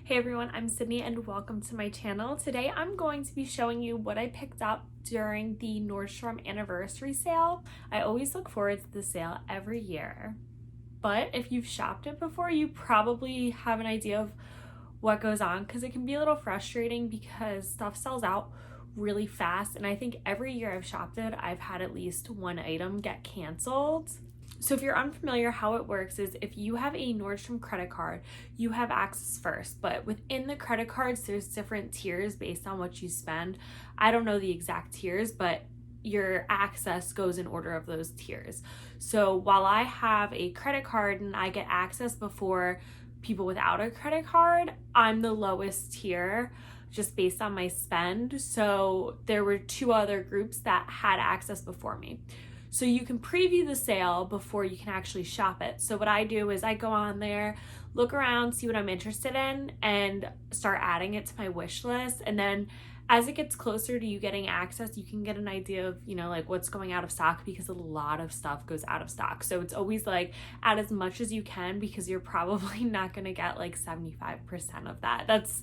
Hey everyone, I'm Sydney and welcome to my channel. Today I'm going to be showing you what I picked up during the Nordstrom Anniversary Sale. I always look forward to the sale every year, but if you've shopped it before, you probably have an idea of what goes on because it can be a little frustrating because stuff sells out really fast, and I think every year I've shopped it, I've had at least one item get canceled. So if you're unfamiliar, how it works is if you have a Nordstrom credit card, you have access first, but within the credit cards, there's different tiers based on what you spend. I don't know the exact tiers, but your access goes in order of those tiers. So while I have a credit card and I get access before people without a credit card, I'm the lowest tier just based on my spend. So there were two other groups that had access before me. So you can preview the sale before you can actually shop it. So what I do is I go on there, look around, see what I'm interested in, and start adding it to my wish list. And then as it gets closer to you getting access, you can get an idea of, like what's going out of stock, because a lot of stuff goes out of stock. So it's always like add as much as you can because you're probably not going to get like 75% of that. That's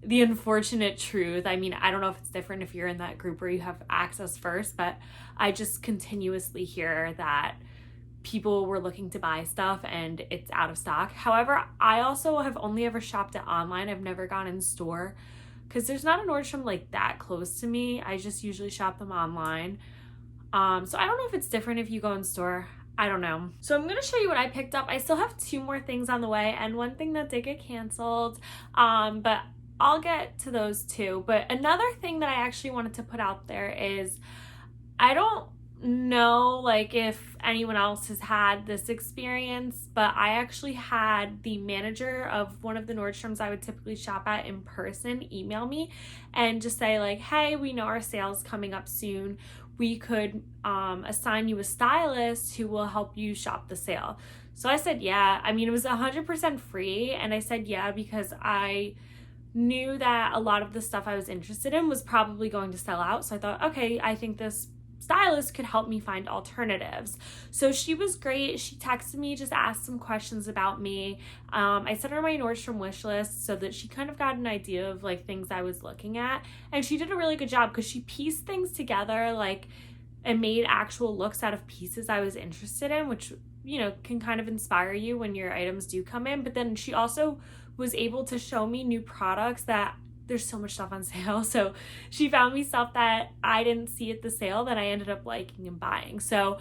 the unfortunate truth. I mean, I don't know if it's different if you're in that group where you have access first, but I just continuously hear that people were looking to buy stuff and it's out of stock. However, I also have only ever shopped it online. I've never gone in store because there's not a Nordstrom like that close to me. I just usually shop them online. So I don't know if it's different if you go in store. I don't know. So I'm going to show you what I picked up. I still have two more things on the way and one thing that did get canceled. But I'll get to those too. But another thing that I actually wanted to put out there is I don't know if anyone else has had this experience, but I actually had the manager of one of the Nordstroms I would typically shop at in person email me and just say hey, we know our sale's coming up soon. We could assign you a stylist who will help you shop the sale. So I said yeah. I mean, it was 100% free, and I said yeah because I knew that a lot of the stuff I was interested in was probably going to sell out. So I thought, okay, I think this stylist could help me find alternatives. So she was great. She texted me, just asked some questions about me. I sent her my Nordstrom wish list so that she kind of got an idea of things I was looking at. And she did a really good job because she pieced things together and made actual looks out of pieces I was interested in, which can kind of inspire you when your items do come in. But then she also was able to show me new products that there's so much stuff on sale. So she found me stuff that I didn't see at the sale that I ended up liking and buying. So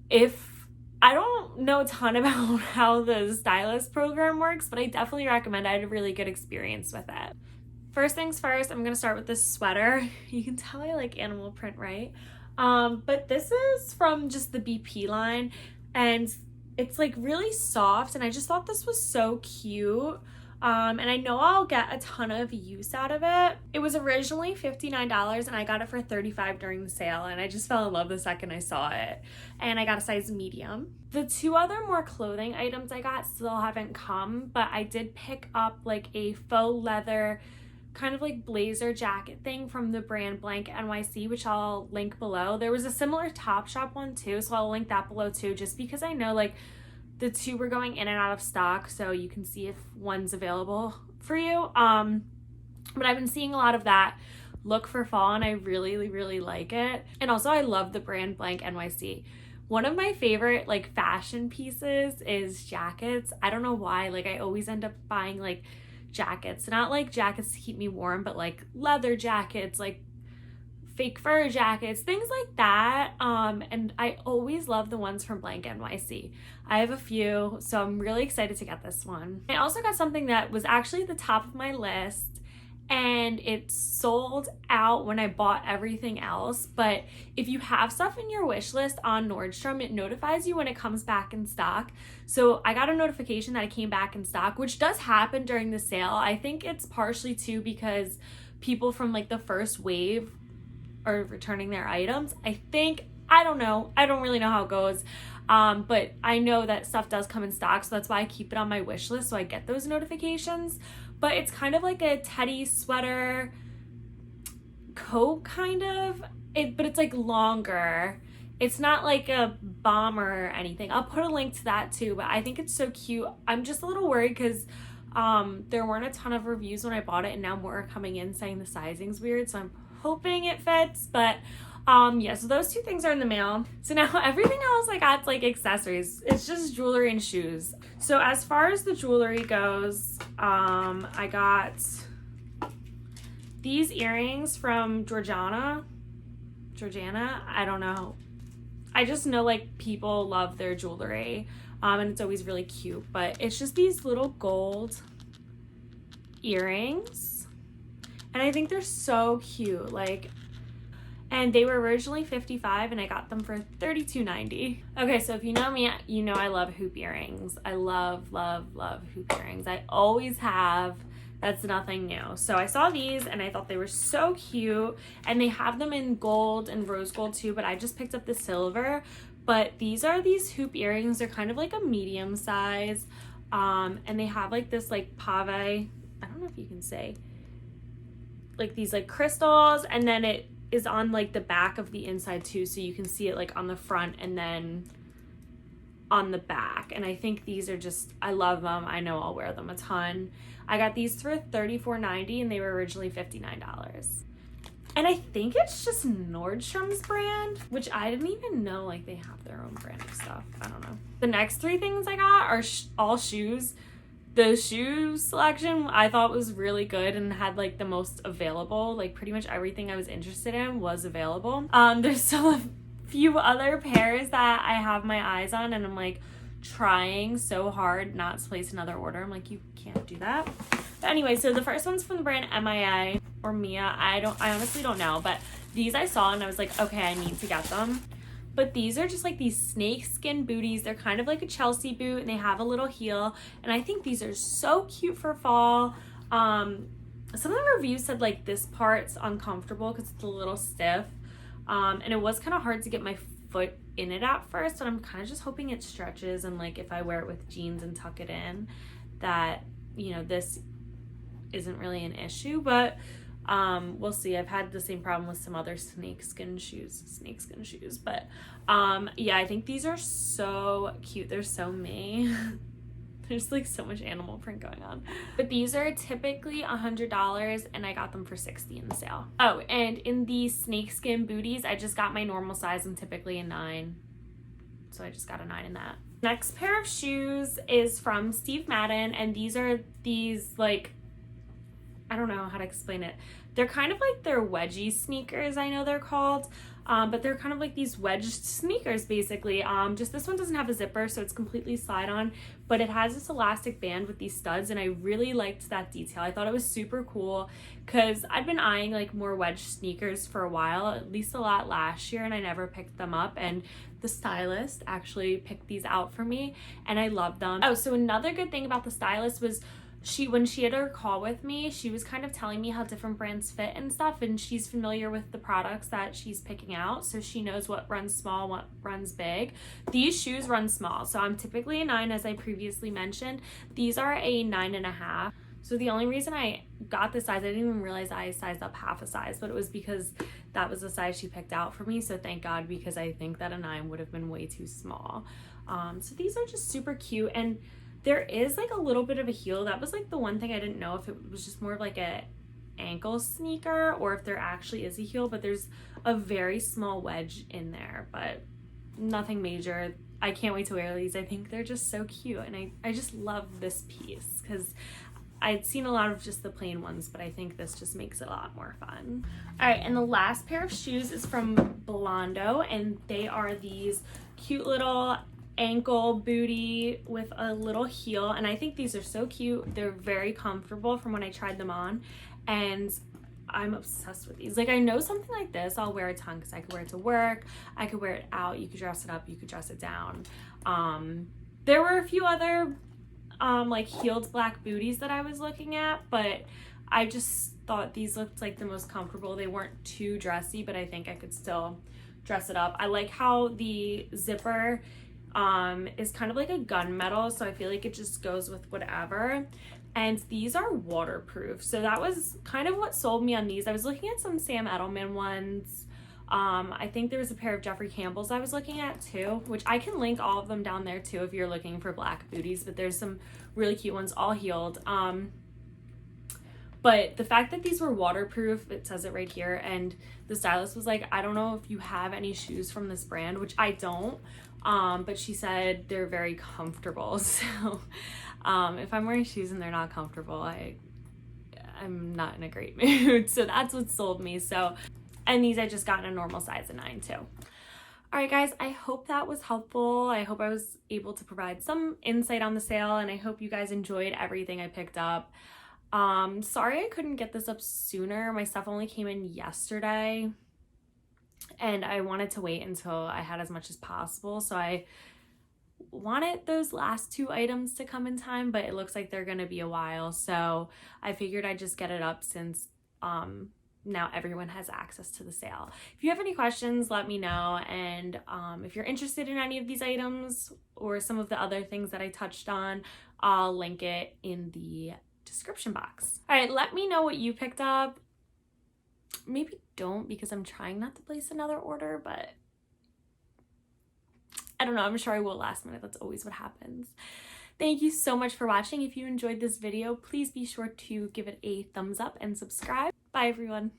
if I don't know a ton about how the stylist program works, but I definitely recommend it. I had a really good experience with it. First things first, I'm going to start with this sweater. You can tell I like animal print, right? But this is from just the BP line, and it's really soft, and I just thought this was so cute. And I know I'll get a ton of use out of it. It was originally $59 and I got it for $35 during the sale, and I just fell in love the second I saw it. And I got a size medium. The two other more clothing items I got still haven't come, but I did pick up a faux leather kind of blazer jacket thing from the brand blank NYC, which I'll link below. There was a similar Topshop one too, so I'll link that below too, just because I know the two were going in and out of stock, so you can see if one's available for you. But I've been seeing a lot of that look for fall, and I really, really like it. And also I love the brand blank NYC. One of my favorite fashion pieces is jackets. I don't know why, I always end up buying jackets, not jackets to keep me warm, but leather jackets, fake fur jackets, things like that. And I always love the ones from blank NYC. I have a few, so I'm really excited to get this one. I also got something that was actually at the top of my list, and it sold out when I bought everything else. But if you have stuff in your wish list on Nordstrom, it notifies you when it comes back in stock. So I got a notification that it came back in stock, which does happen during the sale. I think it's partially too because people from the first wave are returning their items. I don't know. I don't really know how it goes. But I know that stuff does come in stock, so that's why I keep it on my wish list so I get those notifications. But it's kind of like a teddy sweater coat kind of. But it's longer. It's not like a bomber or anything. I'll put a link to that too, but I think it's so cute. I'm just a little worried because There weren't a ton of reviews when I bought it, and now more are coming in saying the sizing's weird, so I'm hoping it fits. But yeah, so those two things are in the mail. So now everything else I got, like accessories, it's just jewelry and shoes. So as far as the jewelry goes, I got these earrings from Georgiana, I don't know. I just know like people love their jewelry, and it's always really cute, but it's just these little gold earrings, and I think they're so cute. Like, and they were originally $55 and I got them for $32.90. Okay, so if you know me, you know I love hoop earrings. I love hoop earrings. I always have. That's nothing new. So I saw these and I thought they were so cute, and they have them in gold and rose gold too, but I just picked up the silver. But these are these hoop earrings. They're kind of like a medium size, and they have like this like pave, I don't know if you can say, like these like crystals, and then it is on like the back of the inside too, so you can see it like on the front and then on the back. And I think these are just, I love them. I know I'll wear them a ton. I got these for $34.90 and they were originally $59. And I think it's just Nordstrom's brand, which I didn't even know like they have their own brand of stuff. I don't know. The next three things I got are all shoes. The shoe selection I thought was really good and had like the most available. Like pretty much everything I was interested in was available. There's still a few other pairs that I have my eyes on, and I'm like trying so hard not to place another order. I'm like, you can't do that. But anyway, so the first one's from the brand MIA or Mia. I honestly don't know, but these I saw and I was like, okay, I need to get them. But these are just like these snake skin booties. They're kind of like a Chelsea boot, and they have a little heel, and I think these are so cute for fall. Some of the reviews said like this part's uncomfortable because it's a little stiff, and it was kind of hard to get my foot in it at first, and I'm kind of just hoping it stretches, and like if I wear it with jeans and tuck it in, that, you know, this isn't really an issue. But we'll see. I've had the same problem with some other snakeskin shoes, but yeah, I think these are so cute. They're so me. There's like so much animal print going on. But these are typically $100 and I got them for $60 in the sale. Oh, and in the snakeskin booties, I just got my normal size. I'm typically a 9, so I just got a 9 in that. Next pair of shoes is from Steve Madden, and these are these like, I don't know how to explain it. They're kind of like their wedgie sneakers, I know they're called, but they're kind of like these wedged sneakers basically. Just this one doesn't have a zipper, so it's completely slide on, but it has this elastic band with these studs, and I really liked that detail. I thought it was super cool because I'd been eyeing like more wedge sneakers for a while, at least a lot last year, and I never picked them up, and the stylist actually picked these out for me and I loved them. Oh, so another good thing about the stylist was when she had her call with me, she was kind of telling me how different brands fit and stuff, and she's familiar with the products that she's picking out, so she knows what runs small, what runs big. These shoes run small, so I'm typically a 9, as I previously mentioned. These are a 9.5. So the only reason I got this size, I didn't even realize I sized up half a size, but it was because that was the size she picked out for me. So thank God, because I think that a 9 would have been way too small. So these are just super cute, and there is like a little bit of a heel. That was like the one thing I didn't know if it was just more of like a ankle sneaker or if there actually is a heel, but there's a very small wedge in there, but nothing major. I can't wait to wear these. I think they're just so cute, and I just love this piece because I'd seen a lot of just the plain ones, but I think this just makes it a lot more fun. All right, and the last pair of shoes is from Blondo, and they are these cute little ankle booty with a little heel, and I think these are so cute. They're very comfortable from when I tried them on, and I'm obsessed with these. Like, I know something like this I'll wear a ton because I could wear it to work, I could wear it out, you could dress it up, you could dress it down. There were a few other like heeled black booties that I was looking at, but I just thought these looked like the most comfortable. They weren't too dressy, but I think I could still dress it up. I like how the zipper is kind of like a gunmetal, so I feel like it just goes with whatever. And these are waterproof, so that was kind of what sold me on these. I was looking at some Sam Edelman ones I think there was a pair of Jeffrey Campbell's I was looking at too, which I can link all of them down there too if you're looking for black booties, but there's some really cute ones, all heeled. But the fact that these were waterproof, it says it right here, and the stylist was like, I don't know if you have any shoes from this brand, which I don't, but she said they're very comfortable. So if I'm wearing shoes and they're not comfortable, I'm not in a great mood. So that's what sold me. So, and these I just got in a normal size of 9 too. All right, guys, I hope that was helpful. I hope I was able to provide some insight on the sale, and I hope you guys enjoyed everything I picked up. Sorry I couldn't get this up sooner. My stuff only came in yesterday, and I wanted to wait until I had as much as possible. So I wanted those last 2 items to come in time, but it looks like they're gonna be a while. So I figured I'd just get it up since now everyone has access to the sale. If you have any questions, let me know. And if you're interested in any of these items or some of the other things that I touched on, I'll link it in the description box. All right, let me know what you picked up. Maybe don't, because I'm trying not to place another order, but I don't know. I'm sure I will last minute. That's always what happens. Thank you so much for watching. If you enjoyed this video, please be sure to give it a thumbs up and subscribe. Bye, everyone.